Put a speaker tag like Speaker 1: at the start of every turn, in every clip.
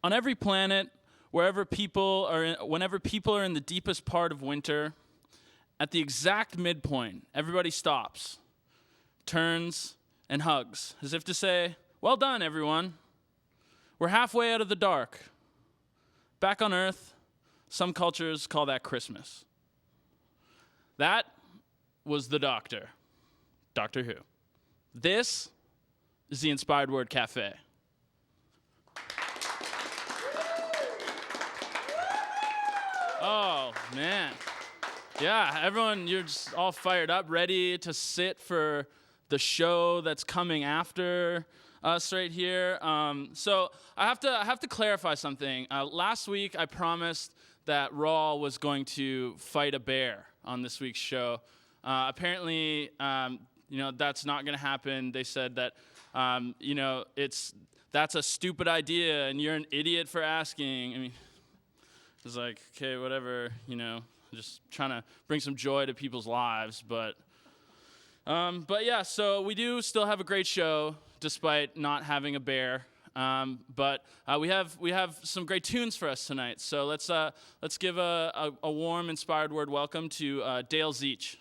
Speaker 1: On every planet, whenever people are in the deepest part of winter, at the exact midpoint, everybody stops, turns, and hugs, as if to say, "Well done, everyone. We're halfway out of the dark." Back on Earth, some cultures call that Christmas. That was the Doctor, Doctor Who. This is the Inspired Word Cafe. Oh, man. Yeah, everyone, you're just all fired up, ready to sit for the show that's coming after us right here. So I have to clarify something. Last week, I promised that Raw was going to fight a bear on this week's show. Apparently, that's not going to happen. They said that, that's a stupid idea, and you're an idiot for asking. I mean, it's like, okay, whatever, just trying to bring some joy to people's lives. But yeah, so we do still have a great show despite not having a bear. But we have some great tunes for us tonight. So let's give a warm, inspired word welcome to Dale Zeich.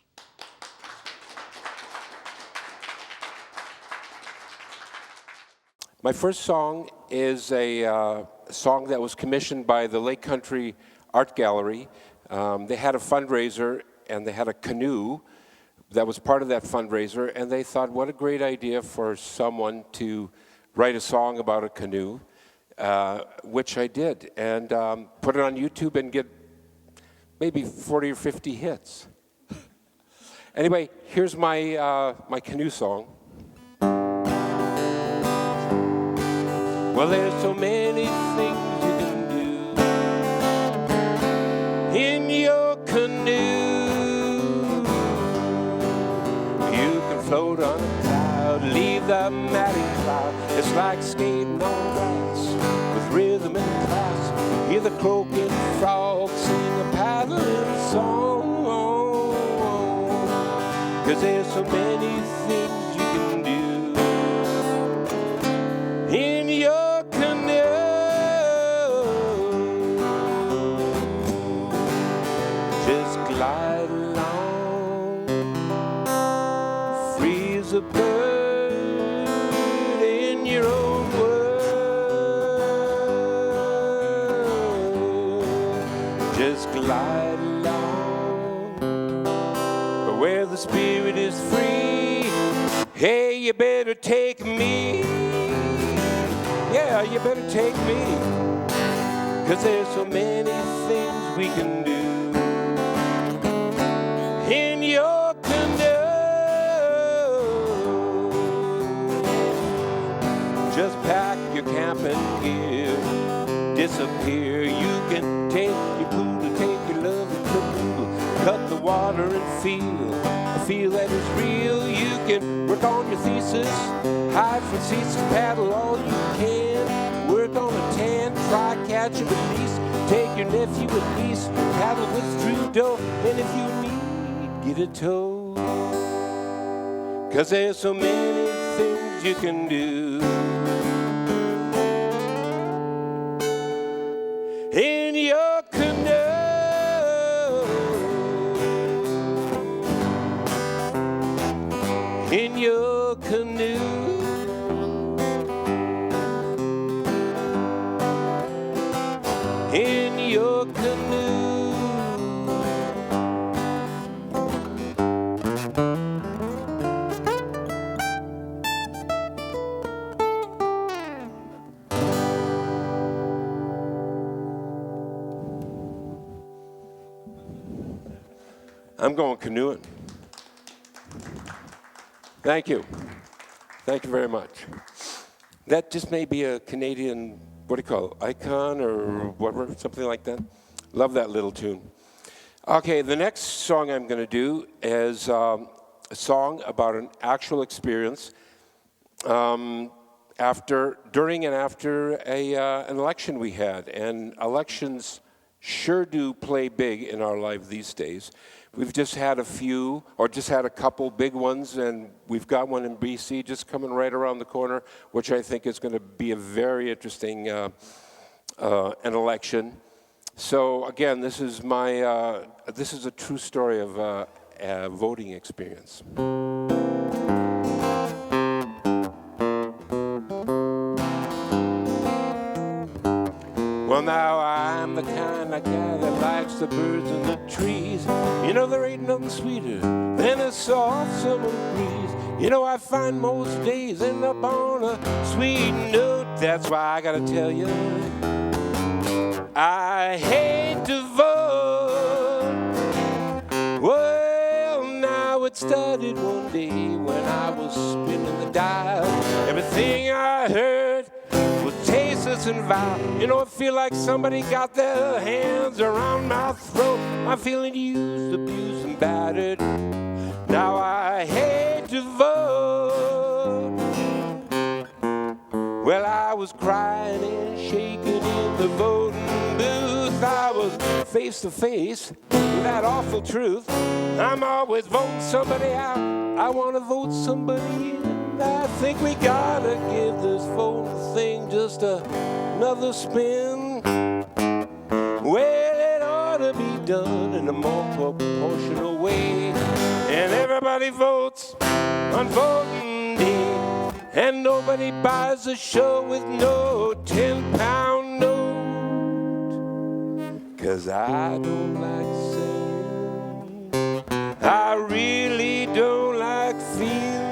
Speaker 2: My first song is a song that was commissioned by the Lake Country Art Gallery. They had a fundraiser, and they had a canoe that was part of that fundraiser, and they thought, what a great idea for someone to write a song about a canoe, which I did, and put it on YouTube and get maybe 40 or 50 hits. Anyway, here's my canoe song. Well, there's so many things you can do in your canoe. You can float on a cloud, leave the matting cloud. It's like skating on grass with rhythm and class. Hear the croaking frog sing a paddling song. 'Cause there's so many things you can do in your canoe. Just glide along, free as a bird in your own world. Just glide along, where the spirit is free. Hey, you better take me. Yeah, you better take me, 'cause there's so many things we can do in your canoe. Just pack your camping gear, disappear. You can take your poodle, take your love and canoe, cut the water and feel that it's real. You can work on your thesis, hide from seats and paddle all you can. Work on a tan, try catch and release. Take your nephew and niece, paddle with Trudeau, and if you need, get a tow. 'Cause there's so many things you can do in your canoe. In your canoe. In your canoe. I'm going canoeing. Thank you. Thank you very much. That just may be a Canadian, what do you call it, icon or whatever, something like that. Love that little tune. Okay, the next song I'm going to do is a song about an actual experience during and after an election we had. And elections sure do play big in our life these days. We've just had a few, or just had a couple big ones, and we've got one in BC just coming right around the corner, which I think is going to be a very interesting an election. So again, this is a true story of a voting experience. Well, now I'm the kind of guy that likes the birds and the trees. You know, there ain't nothing sweeter than a soft summer breeze. You know, I find most days end up on a sweet note. That's why I gotta tell you, I hate to vote. Well, now it started one day when I was spinning the dial. Everything I heard was tasteless and vile. You know, I feel like somebody got their hands around my throat. I'm feeling used, abused, and battered. Now I hate to vote. Well, I was crying and shaking in the voting booth. I was face to face with that awful truth. I'm always voting somebody out. I want to vote somebody in. I think we gotta give this voting thing just another spin. Well, it ought to be done in a more proportional way. And everybody votes on voting day. And nobody buys a show with no 10-pound note. 'Cause I don't like saying, I really don't like feeling.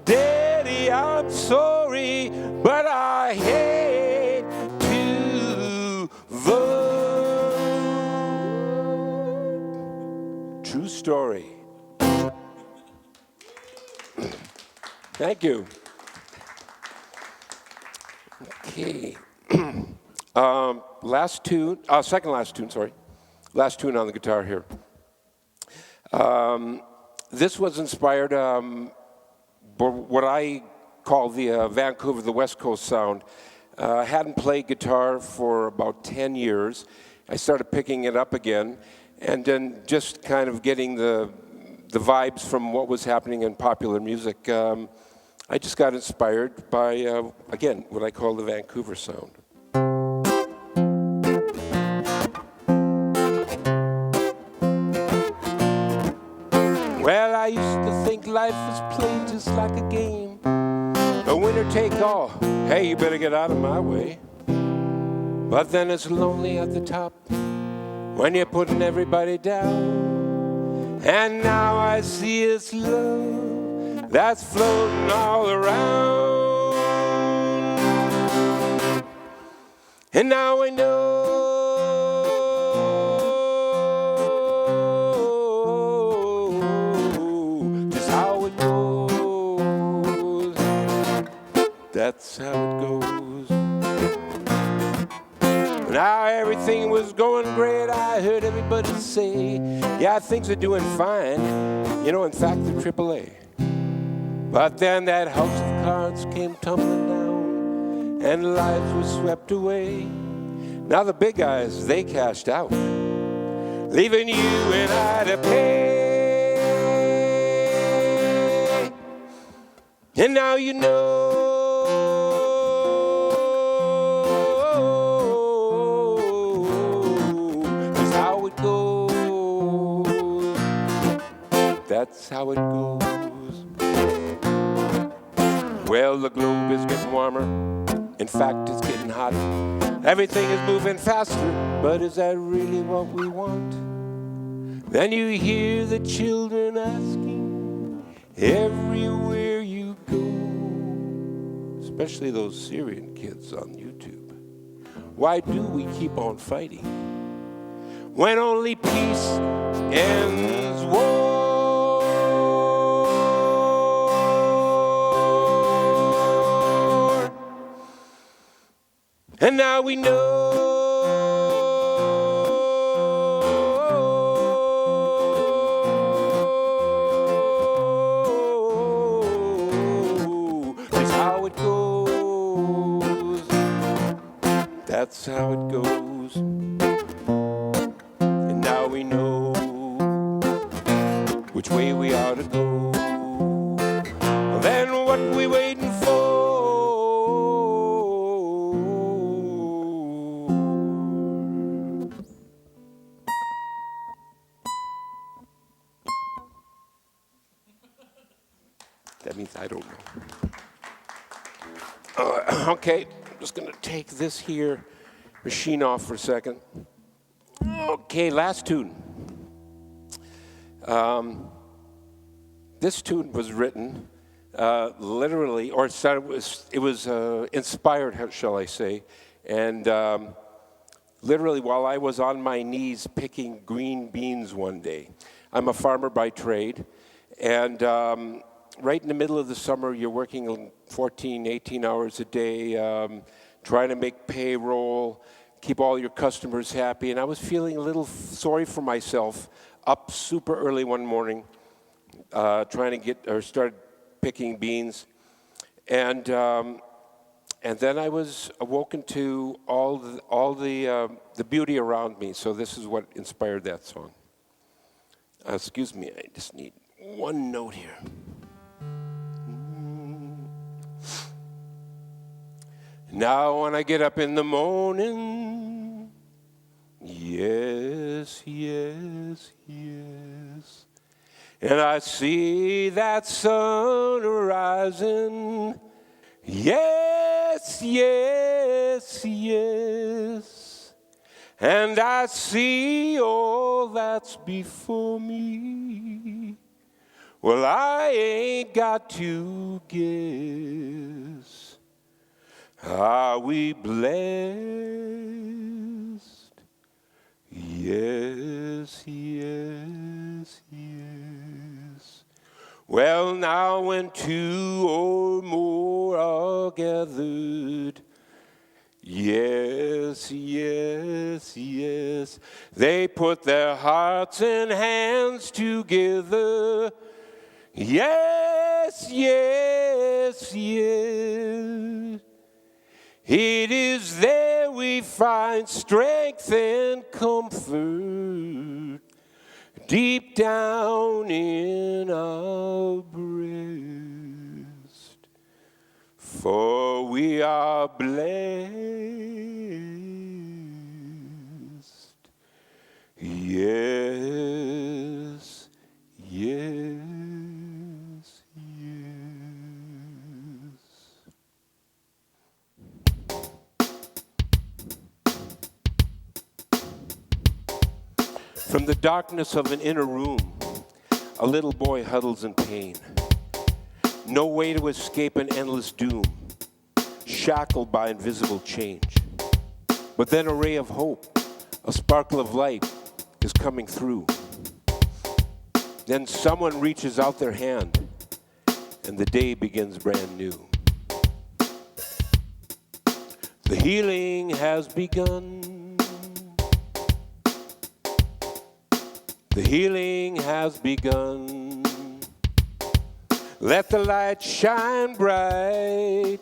Speaker 2: Daddy, I'm sorry, but I hate to vote. True story. Thank you. Okay. Second last tune, sorry. Last tune on the guitar here. This was inspired what I call the Vancouver, the West Coast sound. I hadn't played guitar for about 10 years. I started picking it up again, and then just kind of getting the vibes from what was happening in popular music. I just got inspired by, again, what I call the Vancouver sound. Well, I used to think life was played just like a game. A winner take all. Hey, you better get out of my way. But then it's lonely at the top when you're putting everybody down. And now I see it's love that's floating all around. And now I know just how it goes. That's how it goes. Now everything was going great. I heard everybody say, yeah, things are doing fine. You know, in fact, the AAA. But then that house of cards came tumbling down, and lives were swept away. Now the big guys, they cashed out, leaving you and I to pay. And now you know just how it goes. That's how it goes. Well, the globe is getting warmer. In fact, it's getting hotter. Everything is moving faster, but is that really what we want? Then you hear the children asking everywhere you go, especially those Syrian kids on YouTube. Why do we keep on fighting when only peace ends war? And now we know just how it goes. That's how it goes. And now we know which way we ought to go. Then what we waiting for? teeth. I don't know. Okay, I'm just going to take this here machine off for a second. Okay, last tune. This tune was written literally, or it was inspired, shall I say, and literally while I was on my knees picking green beans one day. I'm a farmer by trade, and right in the middle of the summer, you're working 14, 18 hours a day, trying to make payroll, keep all your customers happy, and I was feeling a little sorry for myself, up super early one morning, trying to start picking beans, and then I was awoken to all the beauty around me. So this is what inspired that song. Excuse me, I just need one note here. Now when I get up in the morning, yes, yes, yes, and I see that sun rising, yes, yes, yes, and I see all that's before me. Well, I ain't got to guess. Are we blessed? Yes, yes, yes. Well, now when two or more are gathered, yes, yes, yes, they put their hearts and hands together. Yes, yes, yes. It is there we find strength and comfort deep down in our breast. For we are blessed. Yes, yes, yes. From the darkness of an inner room, a little boy huddles in pain. No way to escape an endless doom, shackled by invisible change. But then a ray of hope, a sparkle of light is coming through. Then someone reaches out their hand, and the day begins brand new. The healing has begun. The healing has begun. Let the light shine bright,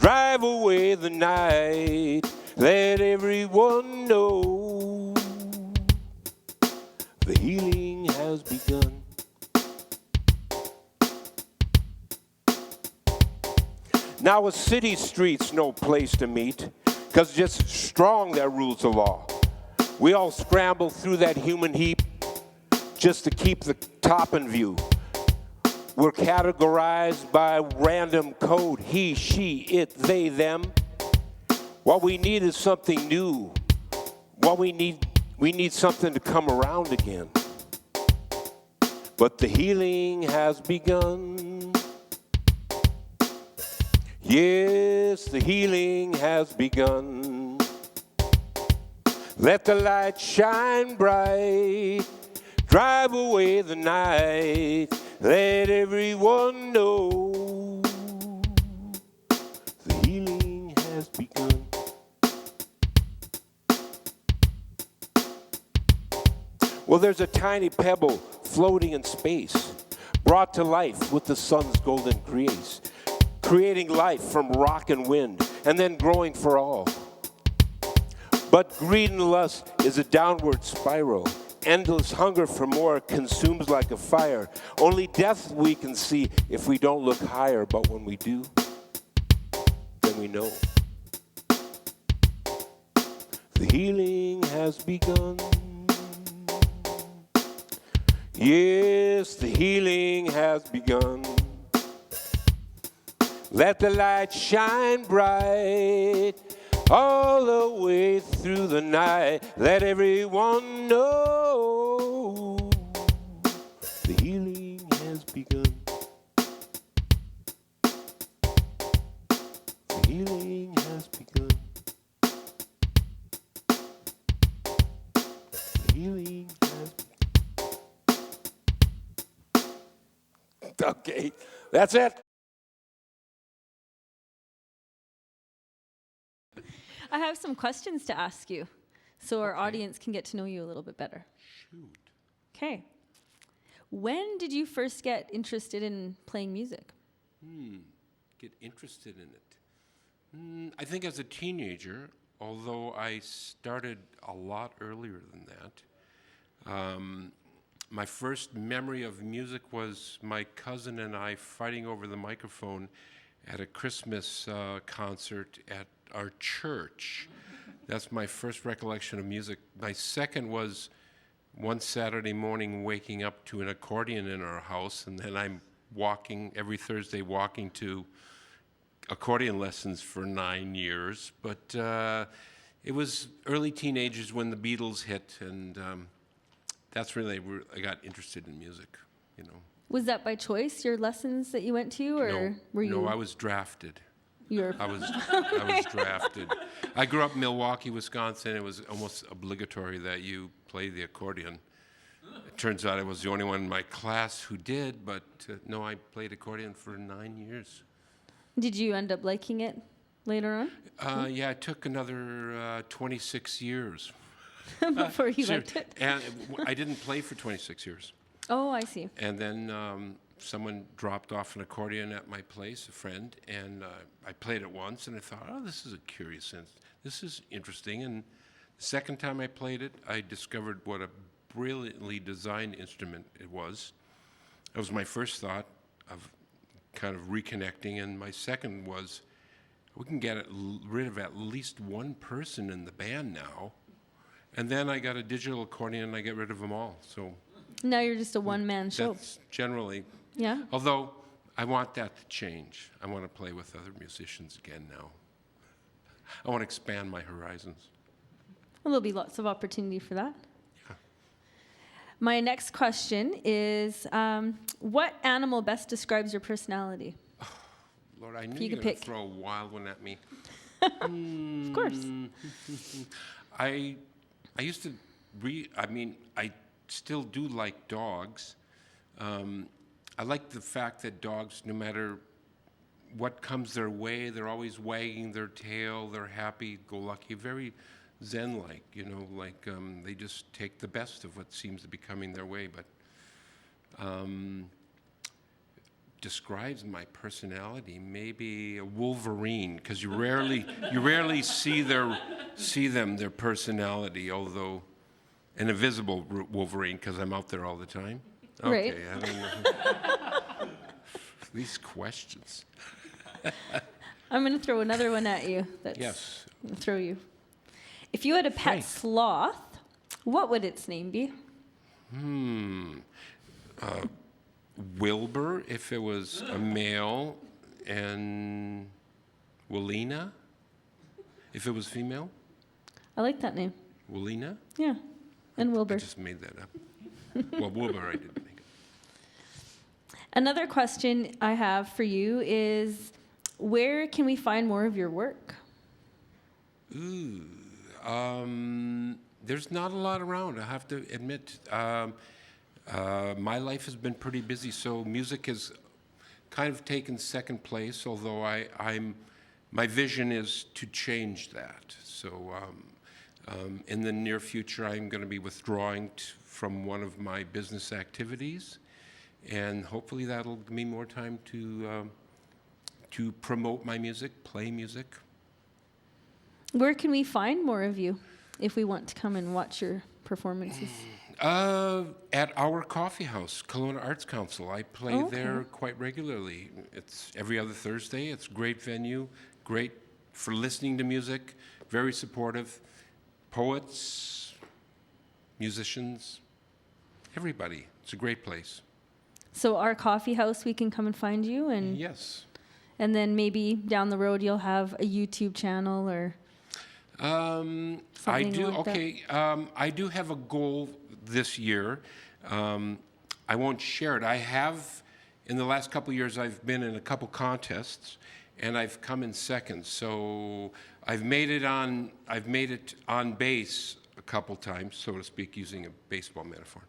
Speaker 2: drive away the night. Let everyone know the healing has begun. Now a city street's no place to meet, 'cause just strong that rules the law. We all scramble through that human heap just to keep the top in view. We're categorized by random code, he, she, it, they, them. What we need is something new. What we need something to come around again. But the healing has begun. Yes, the healing has begun. Let the light shine bright, drive away the night. Let everyone know the healing has begun. Well, there's a tiny pebble floating in space, brought to life with the sun's golden grace, creating life from rock and wind, and then growing for all. But greed and lust is a downward spiral. Endless hunger for more consumes like a fire. Only death we can see if we don't look higher. But when we do, then we know the healing has begun. Yes, the healing has begun. Let the light shine bright all the way through the night. Let everyone know the healing has begun. The healing has begun. The healing has begun. Okay, that's it.
Speaker 3: I have some questions to ask you so our audience can get to know you a little bit better.
Speaker 2: Shoot.
Speaker 3: Okay. When did you first get interested in playing music?
Speaker 2: Get interested in it. I think as a teenager, although I started a lot earlier than that. My first memory of music was my cousin and I fighting over the microphone at a Christmas concert at our church. That's my first recollection of music. My second was one Saturday morning waking up to an accordion in our house, and then I'm every Thursday walking to accordion lessons for 9 years. But it was early teenagers when the Beatles hit, and that's really where I got interested in music, you know.
Speaker 3: Was that by choice, your lessons that you went to, or were you?
Speaker 2: No, I was drafted.
Speaker 3: You're
Speaker 2: I was drafted. I grew up in Milwaukee, Wisconsin. It was almost obligatory that you play the accordion. It turns out I was the only one in my class who did, but no, I played accordion for 9 years.
Speaker 3: Did you end up liking it later on?
Speaker 2: Yeah, it took another 26 years.
Speaker 3: Before you liked it?
Speaker 2: And I didn't play for 26 years.
Speaker 3: Oh, I see.
Speaker 2: And then someone dropped off an accordion at my place, a friend, and I played it once, and I thought, oh, this is a curious this is interesting. And the second time I played it, I discovered what a brilliantly designed instrument it was. That was my first thought of kind of reconnecting, and my second was, we can get rid of at least one person in the band now. And then I got a digital accordion, and I get rid of them all. So
Speaker 3: Now you're just a one-man show.
Speaker 2: that's generally.
Speaker 3: Yeah?
Speaker 2: Although I want that to change. I want to play with other musicians again now. I want to expand my horizons.
Speaker 3: Well, there'll be lots of opportunity for that.
Speaker 2: Yeah.
Speaker 3: My next question is, what animal best describes your personality?
Speaker 2: Lord, I knew
Speaker 3: you
Speaker 2: you were
Speaker 3: could
Speaker 2: going
Speaker 3: pick.
Speaker 2: to throw a wild one at me.
Speaker 3: Of course.
Speaker 2: I used to I still do like dogs. I like the fact that dogs, no matter what comes their way, they're always wagging their tail, they're happy-go-lucky, very zen-like, you know, like they just take the best of what seems to be coming their way. But describes my personality, maybe a Wolverine, because you rarely see their personality, although an invisible Wolverine, because I'm out there all the time. Okay,
Speaker 3: Right.
Speaker 2: I don't know. These questions.
Speaker 3: I'm going to throw another one at you.
Speaker 2: Yes.
Speaker 3: I'm going to throw you. If you had a pet
Speaker 2: Right.
Speaker 3: sloth, what would its name be?
Speaker 2: Wilbur, if it was a male, and Willina, if it was female.
Speaker 3: I like that name.
Speaker 2: Willina?
Speaker 3: Yeah. And
Speaker 2: I
Speaker 3: Wilbur.
Speaker 2: just made that up. Well, Wilbur, I didn't make it.
Speaker 3: Another question I have for you is, where can we find more of your work?
Speaker 2: Ooh, there's not a lot around, I have to admit. My life has been pretty busy, so music has kind of taken second place, although my vision is to change that. So in the near future, I'm going to be withdrawing from one of my business activities, and hopefully that'll give me more time to promote my music, play music.
Speaker 3: Where can we find more of you if we want to come and watch your performances?
Speaker 2: At our coffee house, Kelowna Arts Council. I play there quite regularly. It's every other Thursday. It's a great venue, great for listening to music, very supportive. Poets, musicians, everybody. It's a great place.
Speaker 3: So our coffee house, we can come and find you, and
Speaker 2: Yes.
Speaker 3: And then maybe down the road you'll have a YouTube channel or
Speaker 2: I
Speaker 3: something
Speaker 2: do.
Speaker 3: like that.
Speaker 2: Okay. I do have a goal this year. I won't share it. I have, in the last couple of years, I've been in a couple contests, and I've come in second. So I've made it on base a couple times, so to speak, using a baseball metaphor.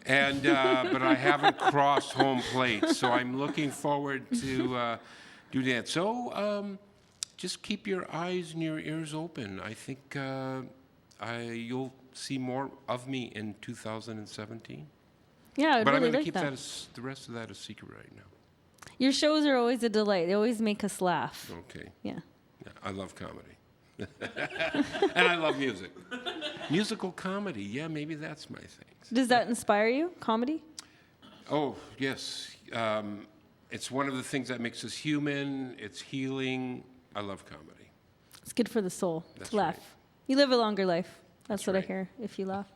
Speaker 2: And but I haven't crossed home plate, so I'm looking forward to do that. So just keep your eyes and your ears open. I think you'll see more of me in 2017.
Speaker 3: Yeah, I'd
Speaker 2: But I'm
Speaker 3: really
Speaker 2: going to
Speaker 3: like
Speaker 2: keep
Speaker 3: that.
Speaker 2: the rest of that a secret right now.
Speaker 3: Your shows are always a delight. They always make us laugh.
Speaker 2: Okay.
Speaker 3: Yeah.
Speaker 2: Yeah, I love comedy. And I love music. Musical comedy, yeah, maybe that's my thing.
Speaker 3: Does that inspire you, comedy?
Speaker 2: Oh, yes. It's one of the things that makes us human. It's healing. I love comedy.
Speaker 3: It's good for the soul
Speaker 2: That's
Speaker 3: to laugh.
Speaker 2: right.
Speaker 3: You live a longer life. That's what I
Speaker 2: right.
Speaker 3: hear if you laugh.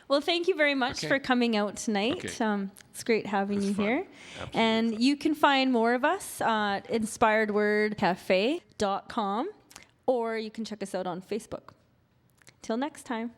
Speaker 3: Well, thank you very much
Speaker 2: Okay.
Speaker 3: for coming out tonight.
Speaker 2: Okay.
Speaker 3: It's great having
Speaker 2: It's
Speaker 3: you
Speaker 2: fun.
Speaker 3: here.
Speaker 2: Absolutely
Speaker 3: And
Speaker 2: fun.
Speaker 3: you can find more of us at inspiredwordcafe.com, or you can check us out on Facebook. Till next time.